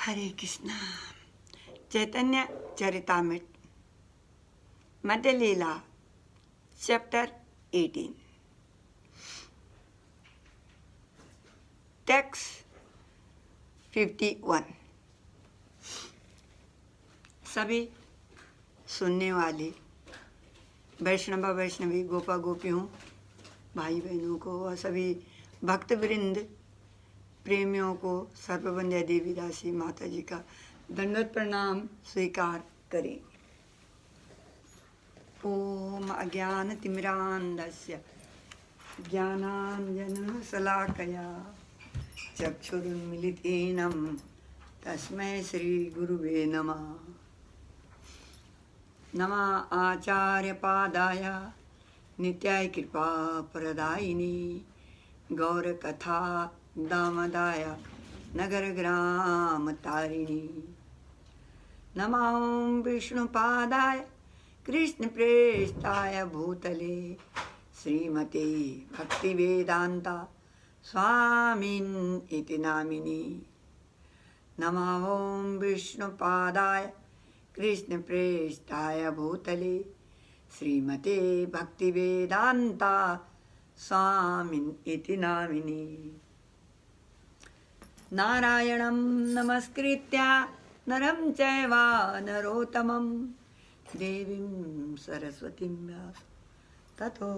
हरे कृष्णा। चैतन्य चरितामृत मध्य लीला chapter 18 text 51। सभी सुनने वाले वैष्णव वैष्णवी गोपा गोपियों भाई बहनों को और सभी भक्त वृंद प्रेमियों को सर्ववंद्या देवी दासी माता जी का दंडवत प्रणाम स्वीकार करें। ओम अज्ञानतिमिरान्धस्य ज्ञानाञ्जनशलाकया चक्षुरुन्मीलितेन तस्मै श्रीगुरुवे नमः। नमः आचार्यपादाय नित्याय कृपाप्रदायिने गौरकथा दामदाय नगरग्रामतारिणी। नमः विष्णुपादाय कृष्णप्रेष्ठाय भूतले श्रीमते भक्तिवेदान्ता स्वामिन् इति नामिनी। नमः विष्णुपादाय कृष्णप्रेष्ठाय भूतले श्रीमते भक्तिवेदान्ता स्वामिन् इति नामिनी। नारायणं नमस्कृत्य नरं चैव नरोत्तमं देवीं सरस्वतीं व्यास ततो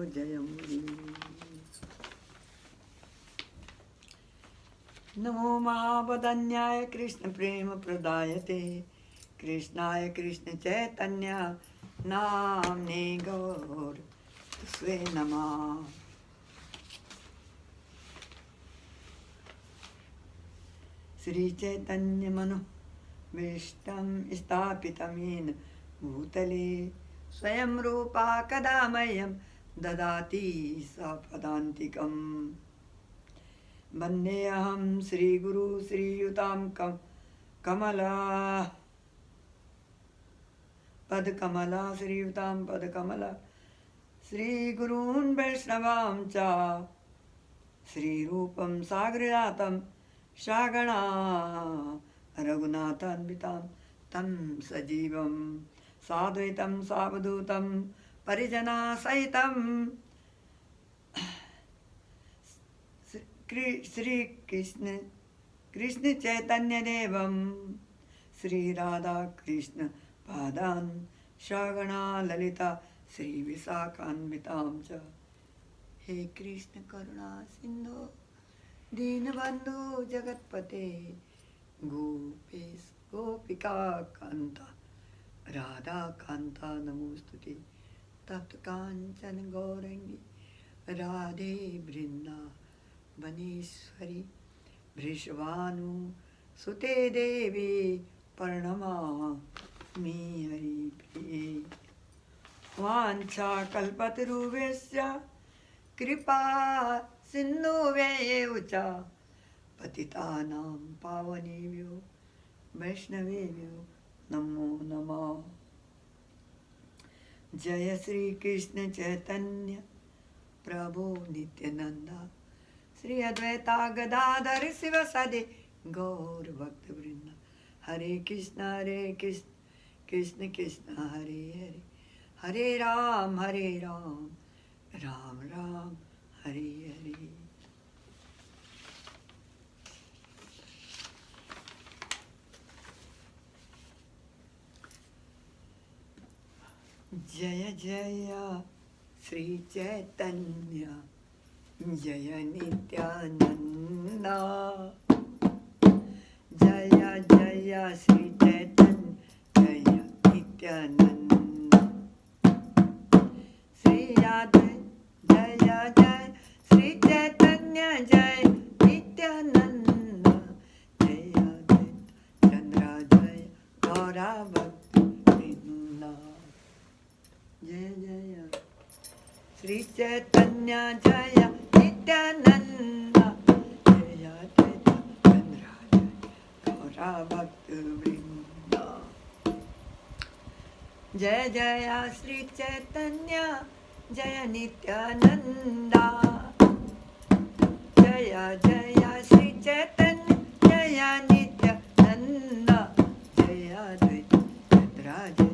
जयमुदीरये। नमो महावदन्याय कृष्ण प्रेम प्रदायते कृष्णाय कृष्ण चैतन्य नाम्ने गौर स्वे नमः। श्री चैतन्य मनो विष्टं स्थापितमेन भूतले स्वयं रूपा कदा मह्यं ददाति सपदान्तिकम्। वन्देऽहं श्रीगुरु श्रीयुतां कमला पदकमला श्रीयुतां पदकमला श्रीगुरून् वैष्णवां च श्रीरूपं साग्रजातं शागणा रघुनाथान्वितां तं सजीवं साद्वैतं सावधूतं परिजनसहितं श्री कृष्ण चैतन्य देवं श्री राधा कृष्ण पादान् शागणा ललिता श्री विशाखान्वितां च। हे कृष्ण करुणा सिन्धो दीनबन्धु जगत्पते गोपेश गोपिका कांता राधा कांता नमोस्तुते। तप्त कांचन गौरंगी राधे वृंदावनेश्वरी वृषभानु सुते देवी प्रणमामि हरिप्रिये। वाञ्छा कल्पतरुभ्यश्च कृपा सिन्धुभ्येव च पतितानां पावनेभ्यो वैष्णवेभ्यो नमो नमः। जय श्री कृष्ण चैतन्य प्रभु नित्यानंदा श्री अद्वैता गदाधर शिवसदि गौर भक्तवृंद। हरे कृष्ण कृष्ण कृष्ण हरे हरे हरे राम राम राम हरे हरे। जय जय श्री चैतन्य जय नित्यानंदा। जय जय श्री चैतन्य जय नित्यानंदा। श्री राधे जय जय श्री चैतन्य जय नित्यानंदा। जय जय चंद्र जय गौरा भक्तवृंदा। जय जय श्री चैतन्य जय नित्यानंदा। जय जय चंद्र जय गौरा भक्तवृंदा। जय जय श्री चैतन्य जय नित्यानंदा। जय जय श्री चैतन्य जय नित्यानंदा। नित्यानंद जय अद्वैत चंद्रा जय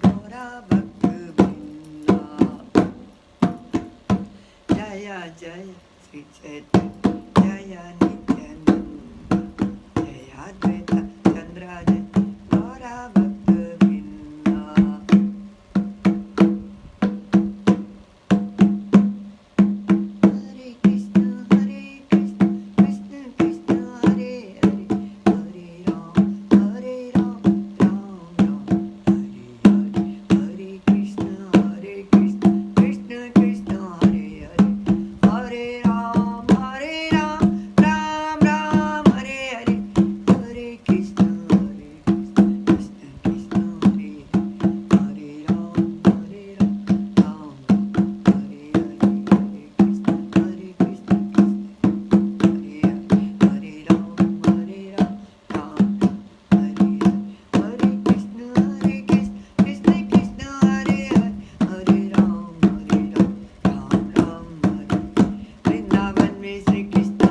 गौरा भक्त वृंदा जय जय श्री चैतन्य जय नित्यानंद जय अद्वैत चंद्रा जय गौरा भक्त वृंदा हरे कृष्ण कृष्ण कृष्ण हरे हरे हरे राम राम राम हरे हरे हरे कृष्ण कृष्ण कृष्ण हरे हरे हरे राम राम राम हरे हरे हरे कृष्ण कृष्ण कृष्ण हरे हरे राम राम हरे हरे हरे कृष्ण कृष्ण हरे हरे राम राम हरे हरे कृष्ण कृष्ण कृष्ण हरे हरे राम राम हरे वृंदावन में श्री कृष्ण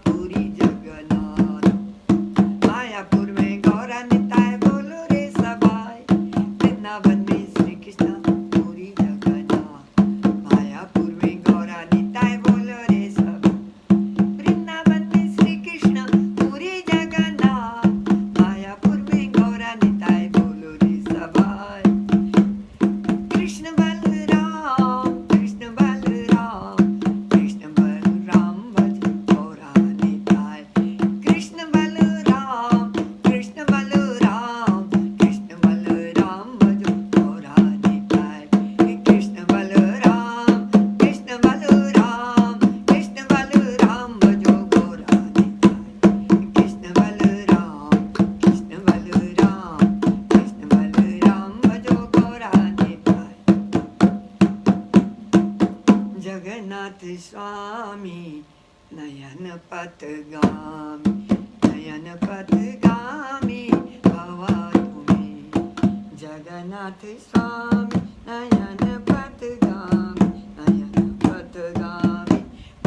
पूरी जगन्नाथ मायापुर में गौरा निताय बोलो रे सबाई वृंदावन में श्री कृष्ण पूरी जगन्नाथ मायापुर में गौरा निताय बोलो रे सबाई वृंदावन में श्री कृष्ण पूरी जगन्नाथ मायापुर में गौरा निताय बोलो रे सबाई कृष्ण बलराम भज गौरा निताय कृष्ण बलराम भज गौरा निताय कृष्ण बलराम भज गौरा निताय कृष्ण बलराम भज गौरा निताय जगन्नाथ स्वामी नयन पथगामी भवा तुम्हें जगन्नाथ स्वामी नयन पथगामी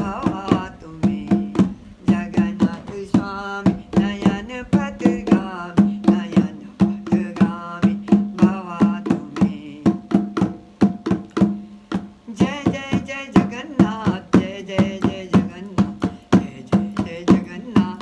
भवा तुम्हें जगन्नाथ स्वामी नयन पथगामी भवा तुम्हें जय जय जय जगन्नाथ जय जय जय जगन्नाथ जय जय जय Jagannath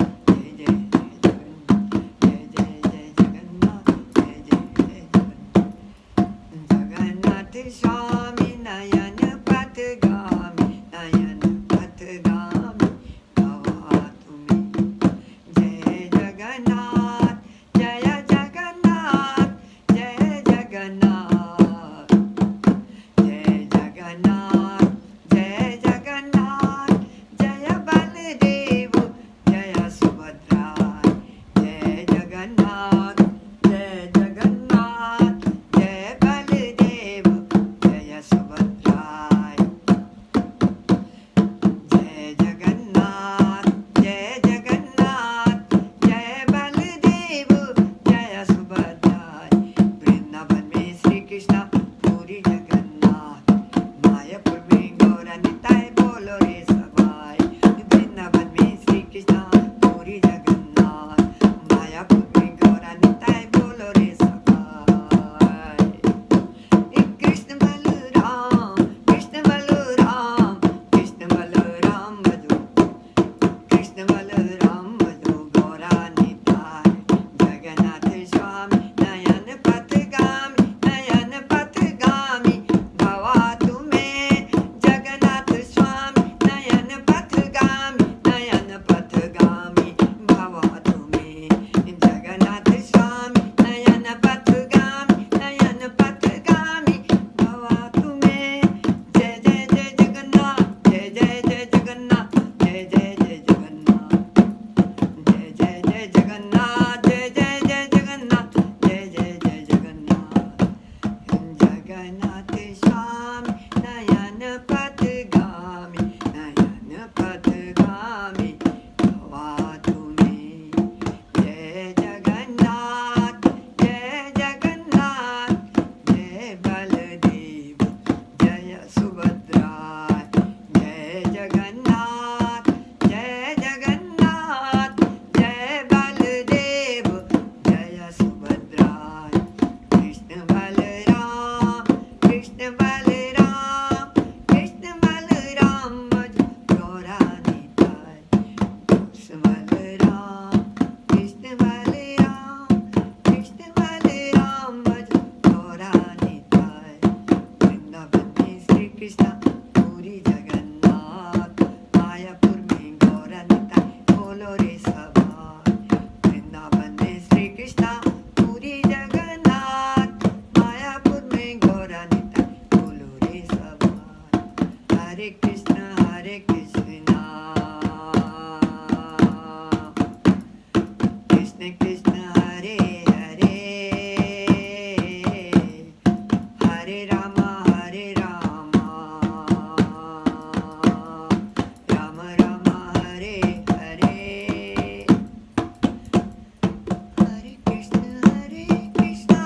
Krishna Krishna Hare Hare, Hare Rama Hare Rama, Rama Rama Hare Hare, Hare Krishna Hare Krishna,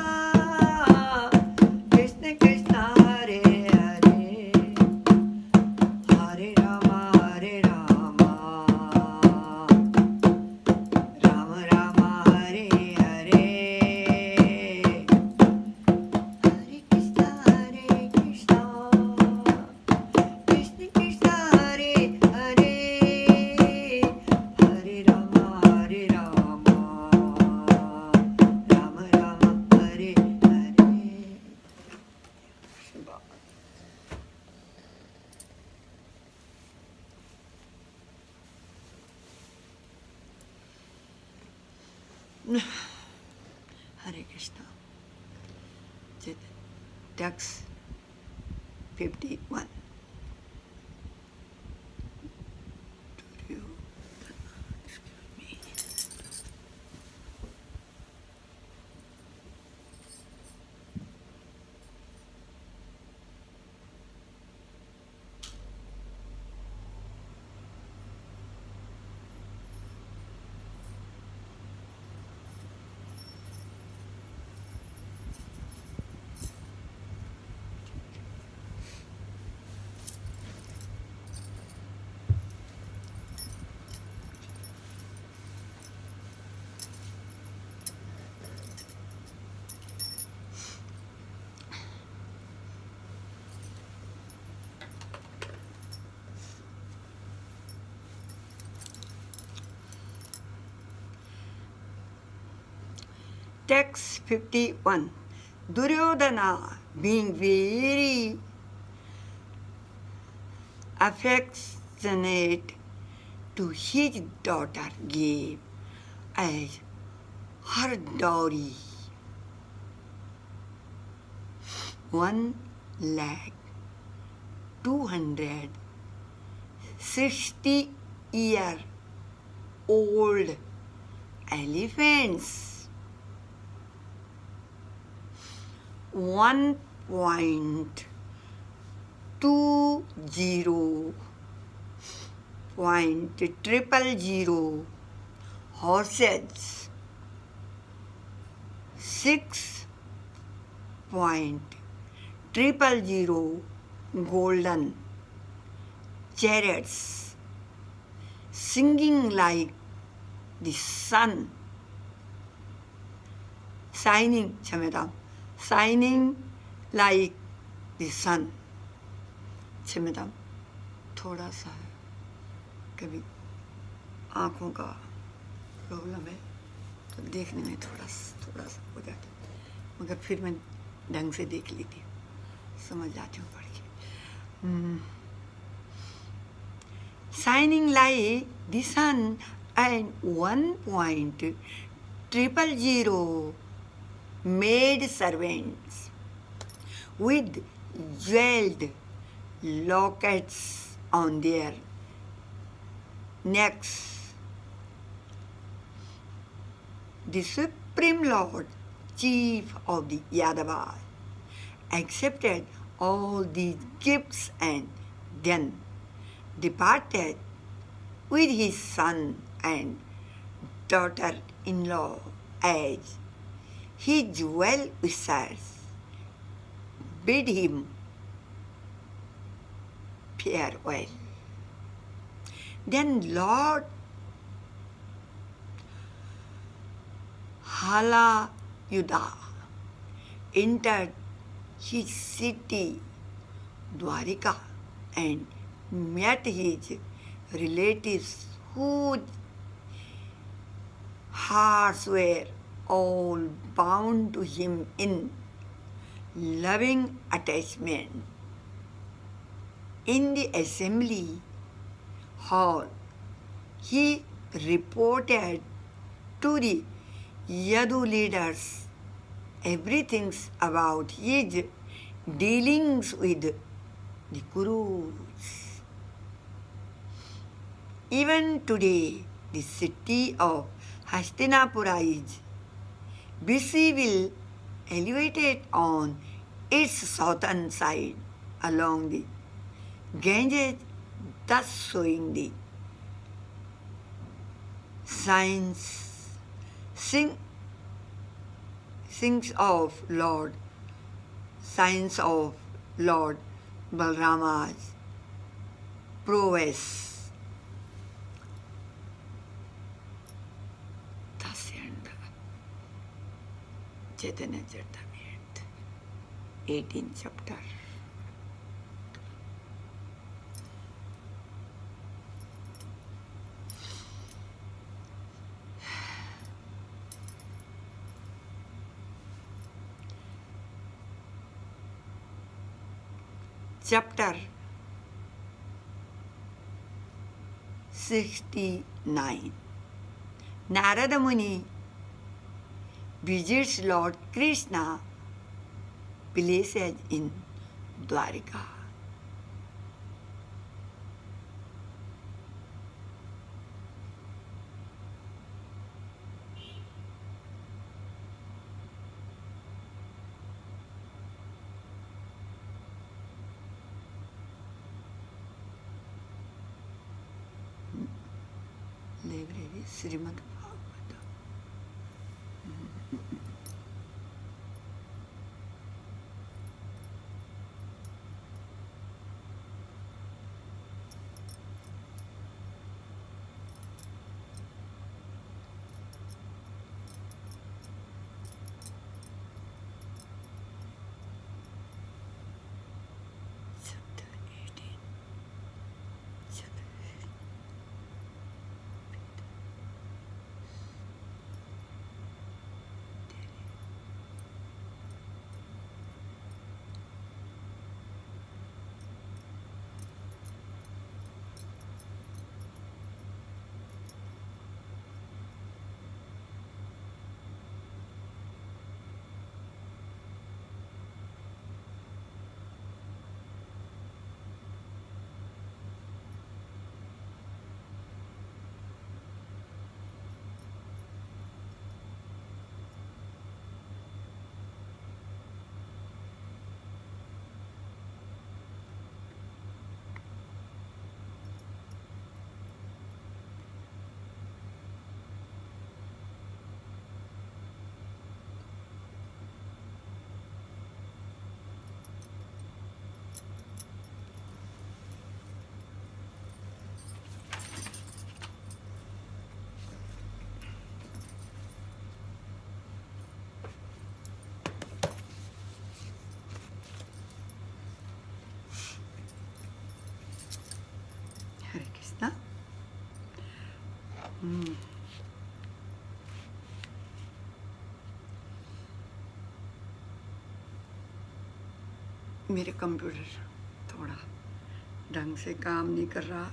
Krishna Krishna Hare Hare, Hare Rama Hare Rama, Rama Rama Hare Hare, Hare Krishna Hare Krishna, Krishna Krishna Hare Hare, Hare Rama Hare Rama, Rama Rama Hare Hare. Shiva. Hare Krishna. Text 51. Text 51. Duryodhana, being very affectionate to his daughter, gave as her dowry 1,260-year-old elephants, 1.20.000 horses, 6.000 golden chariots, singing like the sun, shining like the sun. क्षम्यताम, थोड़ा सा है, कभी आँखों का problem है तो देखने में थोड़ा सा हो जाता, मगर फिर मैं ढंग से देख लेती हूँ, समझ जाती हूँ पढ़ के. Shining like the sun and 1.000 maid servants with jeweled lockets on their necks. The Supreme Lord, Chief of the Yadavas, accepted all these gifts and then departed with his son and daughter-in-law as his well-wishers bid him farewell. Then Lord Halayuda entered his city Dwarika and met his relatives whose hearts were all bound to him in loving attachment. In the assembly hall, he reported to the Yadu leaders everything about his dealings with the Kurus. Even today, the city of Hastinapura is. BC will elevate it on its southern side along the Ganges, thus showing the signs signs of Lord Balrama's prowess. Thus end Chaitanya Charitamrita, 18th chapter. Chapter 69. Narada Muni visits Lord Krishna places in Dwarika. Library Srimad Bhagavatam. Chapter 18. Hare Krishna. मेरे computer थोड़ा ढंग से काम नहीं कर रहा,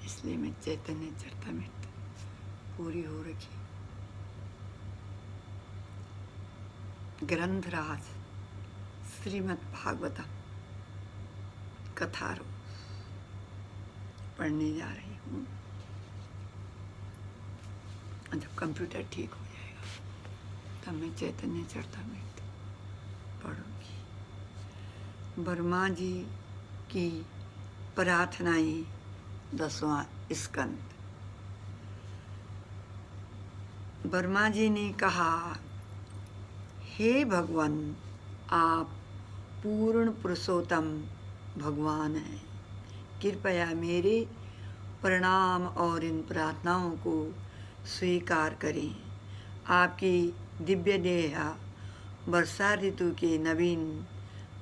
इसलिए मैं चैतन्य चरितामृत पूरी हो रखी। ग्रंथराज श्रीमद् भागवतम कथारो पढ़ने जा रही हूँ। जब कंप्यूटर ठीक हो जाएगा तब मैं चैतन्य चरितामृत पढ़ूंगी। वर्मा जी की प्रार्थनाएं, 10वां स्कंद। वर्मा जी ने कहा, हे भगवान, आप पूर्ण पुरुषोत्तम भगवान हैं। कृपया मेरे प्रणाम और इन प्रार्थनाओं को स्वीकार करें। आपकी दिव्य देह वर्षा ऋतु के नवीन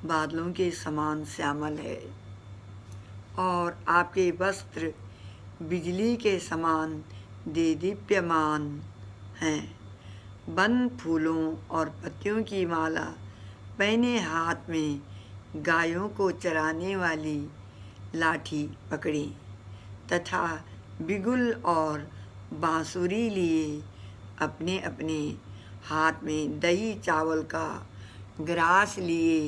बादलों के समान श्यामल है और आपके वस्त्र बिजली के समान देदीप्यमान हैं। बंद फूलों और पत्तियों की माला पहने हाथ में गायों को चराने वाली लाठी पकड़ी तथा बिगुल और बांसुरी लिए अपने अपने हाथ में दही चावल का ग्रास लिए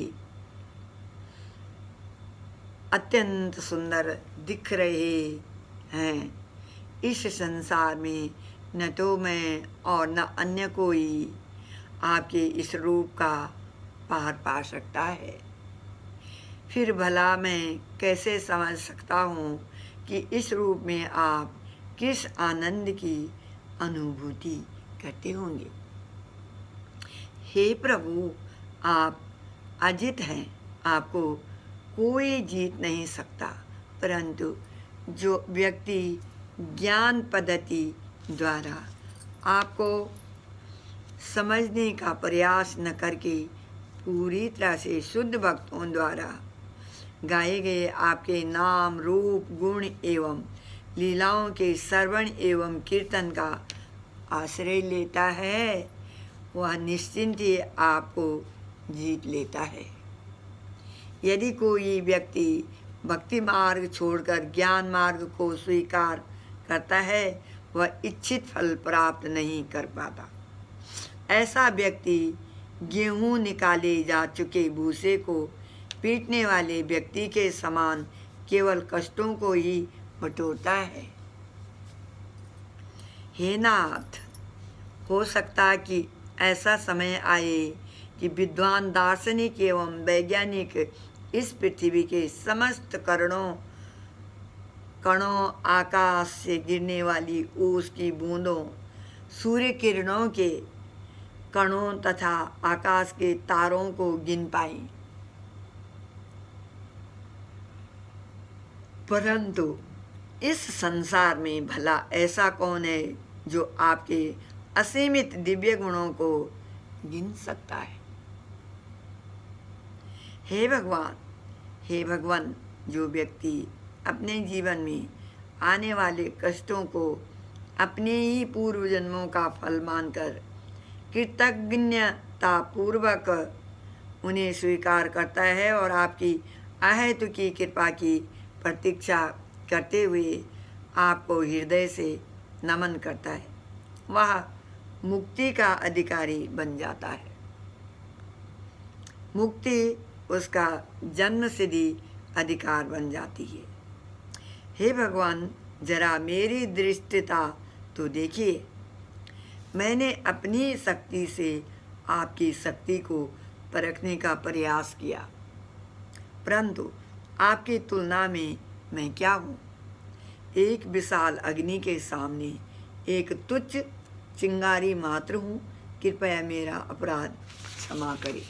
अत्यंत सुंदर दिख रहे हैं। इस संसार में न तो मैं और न अन्य कोई आपके इस रूप का पार पा सकता है। फिर भला मैं कैसे समझ सकता हूँ कि इस रूप में आप किस आनंद की अनुभूति करते होंगे। हे प्रभु, आप अजित हैं, आपको कोई जीत नहीं सकता, परंतु जो व्यक्ति ज्ञान पद्धति द्वारा आपको समझने का प्रयास न करके पूरी तरह से शुद्ध भक्तों द्वारा गाए गए आपके नाम, रूप, गुण एवं लीलाओं के श्रवण एवं कीर्तन का आश्रय लेता है, वह निश्चिंत ही आपको जीत लेता है। यदि कोई व्यक्ति भक्ति मार्ग छोड़कर ज्ञान मार्ग को स्वीकार करता है, वह इच्छित फल प्राप्त नहीं कर पाता। ऐसा व्यक्ति गेहूं निकाले जा चुके भूसे को पीटने वाले व्यक्ति के समान केवल कष्टों को ही बटोरता है। हे नाथ, हो सकता कि ऐसा समय आए कि विद्वान दार्शनिक एवं वैज्ञानिक इस पृथ्वी के समस्त कणों, आकाश से गिरने वाली ओस की बूंदों, सूर्य किरणों के कणों तथा आकाश के तारों को गिन पाए, परंतु इस संसार में भला ऐसा कौन है जो आपके असीमित दिव्य गुणों को गिन सकता है। हे भगवान, जो व्यक्ति अपने जीवन में आने वाले कष्टों को अपने ही पूर्व जन्मों का फल मानकर कृतज्ञता पूर्वक उन्हें स्वीकार करता है और आपकी अहेतुकी कृपा की प्रतीक्षा करते हुए आपको हृदय से नमन करता है, वह मुक्ति का अधिकारी बन जाता है। मुक्ति उसका जन्मसिद्धि अधिकार बन जाती है। हे भगवान, जरा मेरी दृष्टिता तो देखिए। मैंने अपनी शक्ति से आपकी शक्ति को परखने का प्रयास किया, परंतु आपकी तुलना में मैं क्या हूँ? एक विशाल अग्नि के सामने एक तुच्छ चिंगारी मात्र हूँ। कृपया मेरा अपराध क्षमा करें।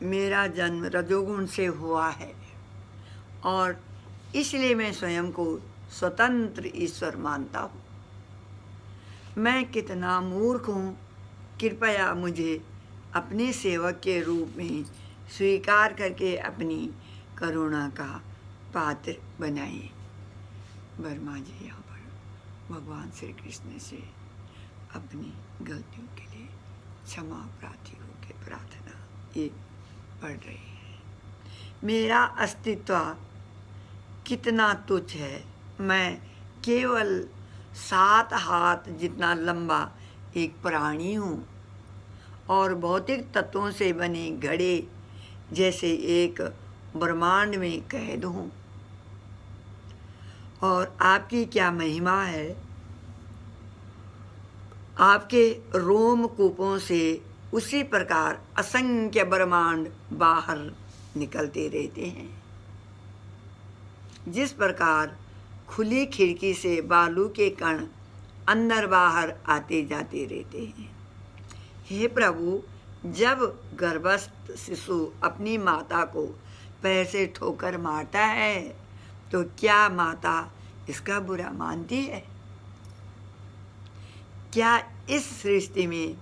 मेरा जन्म रजोगुण से हुआ है और इसलिए मैं स्वयं को स्वतंत्र ईश्वर मानता हूँ। मैं कितना मूर्ख हूँ। कृपया मुझे अपने सेवक के रूप में स्वीकार करके अपनी करुणा का पात्र बनाइए। वर्मा जी यहाँ पर भगवान श्री कृष्ण से अपनी गलतियों के लिए क्षमा प्रार्थी होकर प्रार्थना ये पढ़ रहे हैं। मेरा अस्तित्व कितना तुच्छ है। मैं केवल 7 हाथ जितना लंबा एक प्राणी हूँ और भौतिक तत्वों से बने घड़े जैसे एक ब्रह्मांड में कैद हूँ। और आपकी क्या महिमा है। आपके रोम कूपों से उसी प्रकार असंख्य ब्रह्मांड बाहर निकलते रहते हैं, जिस प्रकार खुली खिड़की से बालू के कण अंदर बाहर आते जाते रहते हैं। हे प्रभु, जब गर्भस्थ शिशु अपनी माता को पैर से ठोकर मारता है तो क्या माता इसका बुरा मानती है? क्या इस सृष्टि में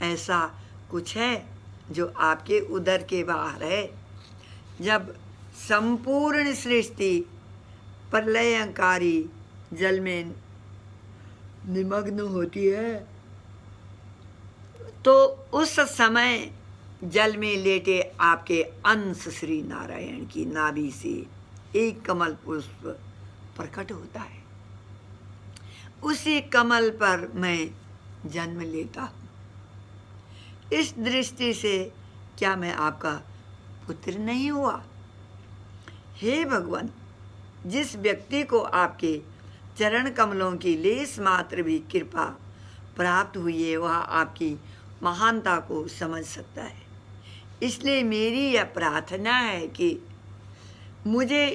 ऐसा कुछ है जो आपके उदर के बाहर है? जब संपूर्ण सृष्टि प्रलयंकारी जल में निमग्न होती है तो उस समय जल में लेटे आपके अंश श्री नारायण की नाभि से एक कमल पुष्प प्रकट होता है। उसी कमल पर मैं जन्म लेता हूँ। इस दृष्टि से क्या मैं आपका पुत्र नहीं हुआ? हे भगवान, जिस व्यक्ति को आपके चरण कमलों की लेस मात्र भी कृपा प्राप्त हुई है वह आपकी महानता को समझ सकता है। इसलिए मेरी यह प्रार्थना है कि मुझे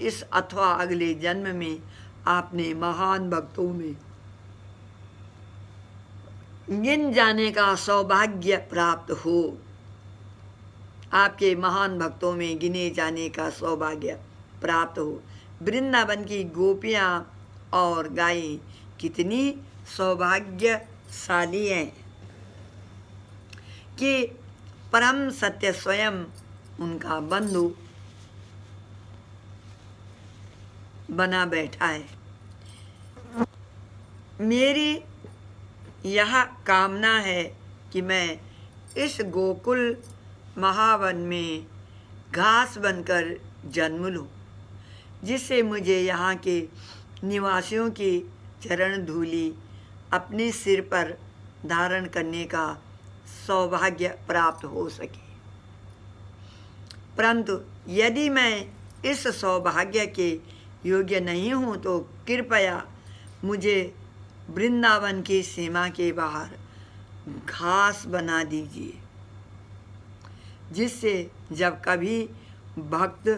इस अथवा अगले जन्म में आपने महान भक्तों में गिन जाने का सौभाग्य प्राप्त हो। आपके महान भक्तों में गिने जाने का सौभाग्य प्राप्त हो। वृंदावन की गोपियाँ और गायें कितनी सौभाग्यशाली हैं कि परम सत्य स्वयं उनका बंधु बना बैठा है। मेरी यह कामना है कि मैं इस गोकुल महावन में घास बनकर जन्म लूं, जिससे मुझे यहाँ के निवासियों की चरण धूलि अपने सिर पर धारण करने का सौभाग्य प्राप्त हो सके। परंतु यदि मैं इस सौभाग्य के योग्य नहीं हूँ तो कृपया मुझे वृंदावन की सीमा के बाहर घास बना दीजिए, जिससे जब कभी भक्त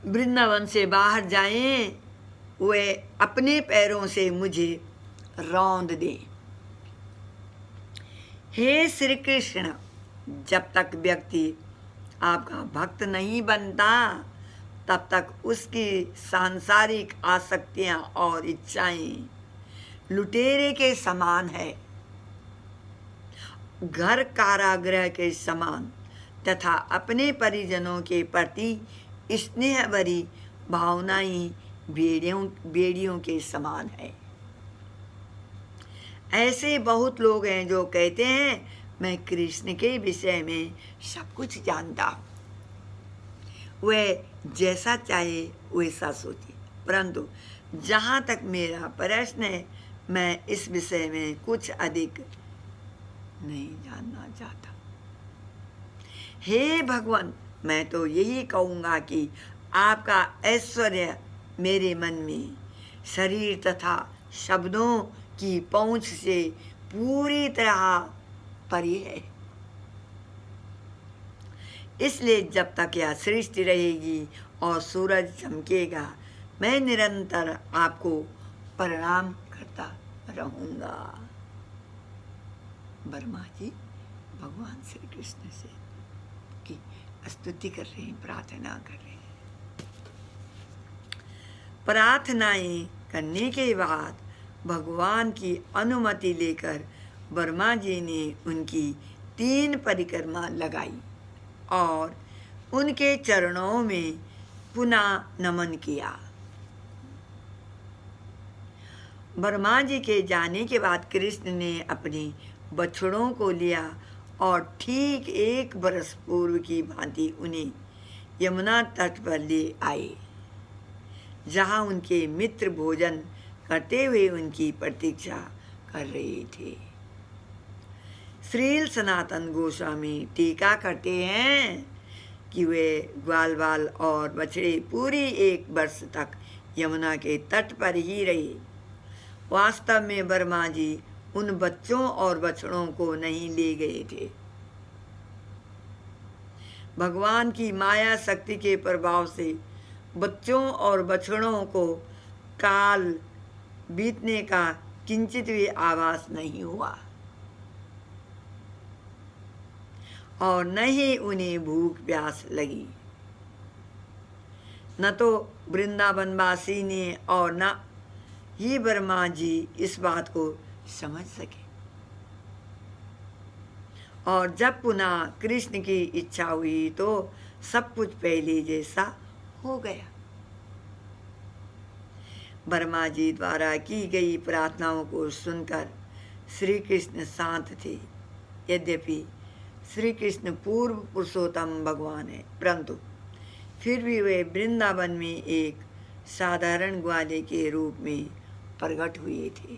वृंदावन से बाहर जाएं वे अपने पैरों से मुझे रौंद दें। हे श्री कृष्ण, जब तक व्यक्ति आपका भक्त नहीं बनता तब तक उसकी सांसारिक आसक्तियां और इच्छाएं लुटेरे के समान है, घर कारागृह के समान तथा अपने परिजनों के प्रति स्नेह भरी भावनाएं बेड़ियों के समान है। ऐसे बहुत लोग हैं जो कहते हैं मैं कृष्ण के विषय में सब कुछ जानता हूँ, वह जैसा चाहे वैसा सोचे। परंतु जहाँ तक मेरा प्रश्न है मैं इस विषय में कुछ अधिक नहीं जानना चाहता। हे भगवान, मैं तो यही कहूँगा कि आपका ऐश्वर्य मेरे मन में शरीर तथा शब्दों की पहुँच से पूरी तरह परे है। इसलिए जब तक यह सृष्टि रहेगी और सूरज चमकेगा मैं निरंतर आपको प्रणाम करता रहूँगा। वर्मा जी भगवान श्री कृष्ण से की स्तुति कर रहे हैं, प्रार्थना कर रहे हैं। प्रार्थनाएं करने के बाद भगवान की अनुमति लेकर वर्मा जी ने उनकी 3 परिक्रमा लगाई और उनके चरणों में पुनः नमन किया। वर्मा जी के जाने के बाद कृष्ण ने अपने बछड़ों को लिया और ठीक 1 बरस पूर्व की भांति उन्हें यमुना तट पर ले आए, जहाँ उनके मित्र भोजन करते हुए उनकी प्रतीक्षा कर रहे थे। श्रील सनातन गोस्वामी टीका करते हैं कि वे ग्वाल बाल और बछड़े पूरी 1 वर्ष तक यमुना के तट पर ही रहे। वास्तव में वर्मा जी उन बच्चों और बछड़ों को नहीं ले गए थे। भगवान की माया शक्ति के प्रभाव से बच्चों और बछड़ों को काल बीतने का किंचित भी आभास नहीं हुआ और न ही उन्हें भूख प्यास लगी। न तो वृंदावनवासी ने और न ही वर्मा जी इस बात को समझ सके और जब पुनः कृष्ण की इच्छा हुई तो सब कुछ पहले जैसा हो गया। ब्रह्मा जी द्वारा की गई प्रार्थनाओं को सुनकर श्री कृष्ण शांत थे। यद्यपि श्री कृष्ण पूर्व पुरुषोत्तम भगवान है, परंतु फिर भी वे वृंदावन में एक साधारण ग्वाले के रूप में प्रकट हुए थे।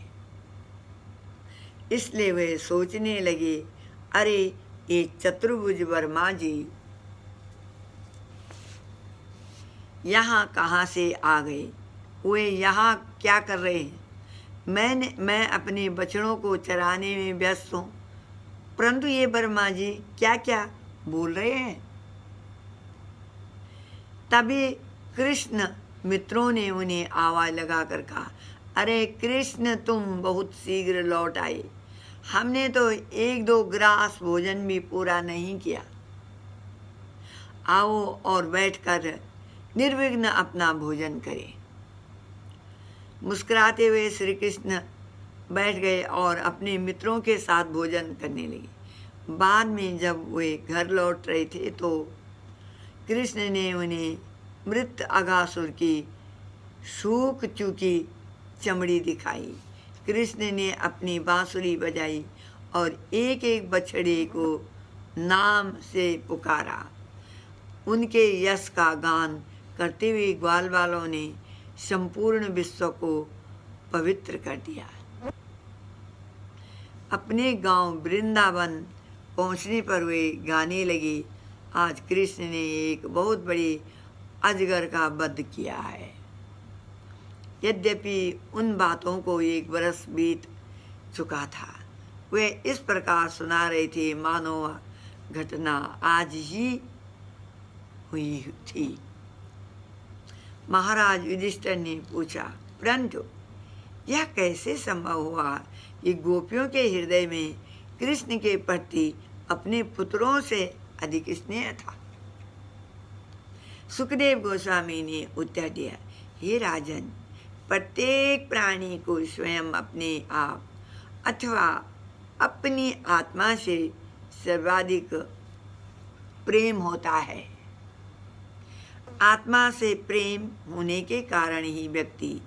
इसलिए वे सोचने लगे, अरे ये चतुर्भुज वर्मा जी यहाँ कहाँ से आ गए? वे यहाँ क्या कर रहे हैं? मैं अपने बछड़ों को चराने में व्यस्त हूँ, परंतु ये वर्मा जी क्या क्या बोल रहे हैं? तभी कृष्ण मित्रों ने उन्हें आवाज लगाकर कहा, अरे कृष्ण, तुम बहुत शीघ्र लौट आए। हमने तो 1-2 ग्रास भोजन भी पूरा नहीं किया। आओ और बैठकर निर्विघ्न अपना भोजन करें। मुस्कुराते हुए श्री कृष्ण बैठ गए और अपने मित्रों के साथ भोजन करने लगे। बाद में जब वे घर लौट रहे थे तो कृष्ण ने उन्हें मृत अघासुर की सूख चुकी चमड़ी दिखाई। कृष्ण ने अपनी बांसुरी बजाई और एक एक बछड़े को नाम से पुकारा। उनके यश का गान करते हुए ग्वाल वालों ने संपूर्ण विश्व को पवित्र कर दिया। अपने गांव वृंदावन पहुंचने पर वे गाने लगे, आज कृष्ण ने एक बहुत बड़े अजगर का वध किया है। यद्यपि उन बातों को 1 बरस बीत चुका था, वे इस प्रकार सुना रहे थे मानो घटना आज ही हुई थी। महाराज युधिष्ठिर ने पूछा, परंतु यह कैसे संभव हुआ कि गोपियों के हृदय में कृष्ण के प्रति अपने पुत्रों से अधिक स्नेह था? सुखदेव गोस्वामी ने उत्तर दिया, हे राजन, प्रत्येक प्राणी को स्वयं अपने आप अथवा अपनी आत्मा से सर्वाधिक प्रेम होता है। आत्मा से प्रेम होने के कारण ही व्यक्ति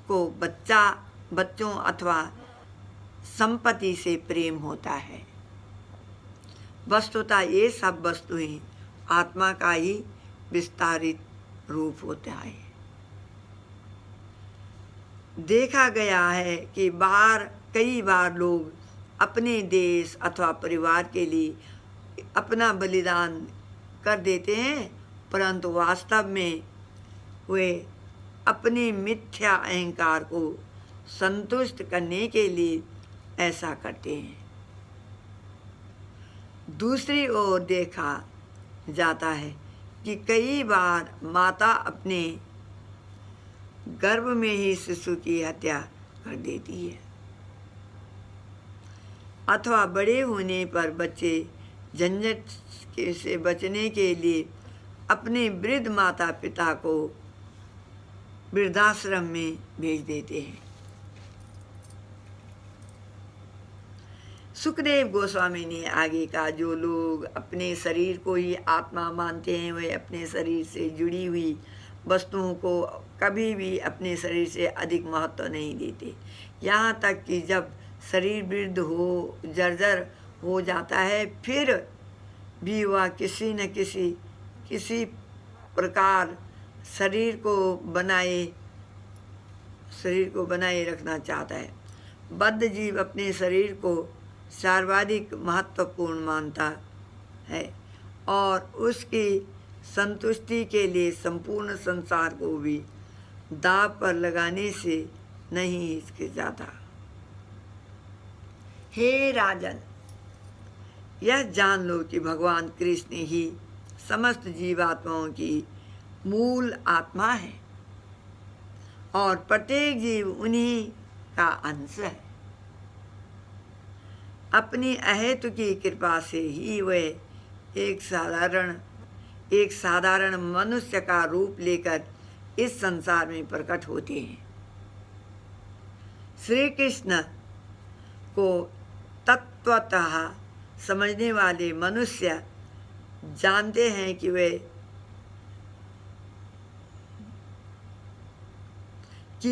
को बच्चों अथवा संपत्ति से प्रेम होता है। वस्तुतः ये सब वस्तुएं आत्मा का ही विस्तारित रूप होता है। देखा गया है कि कई बार लोग अपने देश अथवा परिवार के लिए अपना बलिदान कर देते हैं, परंतु वास्तव में वे अपने मिथ्या अहंकार को संतुष्ट करने के लिए ऐसा करते हैं। दूसरी ओर देखा जाता है कि कई बार माता अपने गर्भ में ही शिशु की हत्या कर देती है, अथवा बड़े होने पर बच्चे झंझट से बचने के लिए अपने वृद्ध माता पिता को वृद्धाश्रम में भेज देते हैं। सुखदेव गोस्वामी ने आगे कहा, जो लोग अपने शरीर को ही आत्मा मानते हैं वे अपने शरीर से जुड़ी हुई वस्तुओं को कभी भी अपने शरीर से अधिक महत्व नहीं देते। यहाँ तक कि जब शरीर वृद्ध हो जर्जर हो जाता है, फिर भी वह किसी न किसी प्रकार शरीर को बनाए रखना चाहता है। बद्ध जीव अपने शरीर को सर्वाधिक महत्वपूर्ण मानता है और उसकी संतुष्टि के लिए संपूर्ण संसार को भी दांव पर लगाने से नहीं हिचकिचाता। हे राजन, यह जान लो कि भगवान कृष्ण ही समस्त जीवात्माओं की मूल आत्मा है और प्रत्येक जीव उन्हीं का अंश है। अपनी अहेतु की कृपा से ही वे एक साधारण मनुष्य का रूप लेकर इस संसार में प्रकट होते हैं। श्री कृष्ण को तत्वतः समझने वाले मनुष्य जानते हैं कि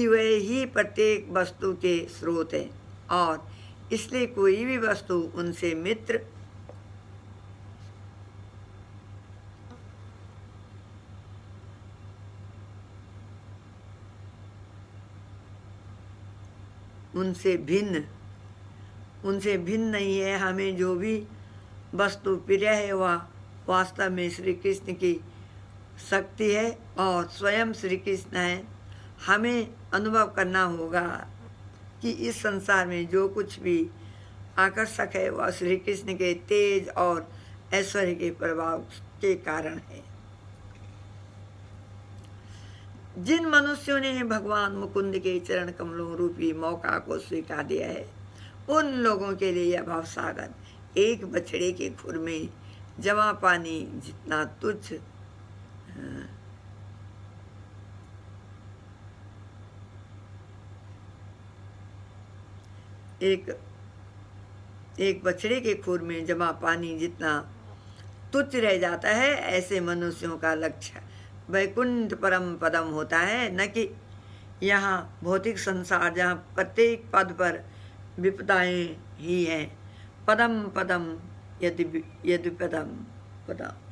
वे ही प्रत्येक वस्तु के स्रोत हैं और इसलिए कोई भी वस्तु उनसे मित्र उनसे भिन्न नहीं है। हमें जो भी वस्तु प्रिय है वह वास्तव में श्री कृष्ण की शक्ति है और स्वयं श्री कृष्ण है। हमें अनुभव करना होगा कि इस संसार में जो कुछ भी आकर्षक है वह श्री कृष्ण के तेज और ऐश्वर्य के प्रभाव के कारण है। जिन मनुष्यों ने भगवान मुकुंद के चरण कमलों रूपी मौका को स्वीकार दिया है उन लोगों के लिए यह भवसागर एक बछड़े के खुर में जमा पानी जितना तुच्छ एक बछड़े के खुर में जमा पानी जितना तुच्छ रह जाता है, ऐसे मनुष्यों का लक्ष्य वैकुंठ परम पदम होता है, न कि यहाँ भौतिक संसार जहाँ प्रत्येक पद पर विपदाएं ही हैं। पदम पदम यदि पदम पदम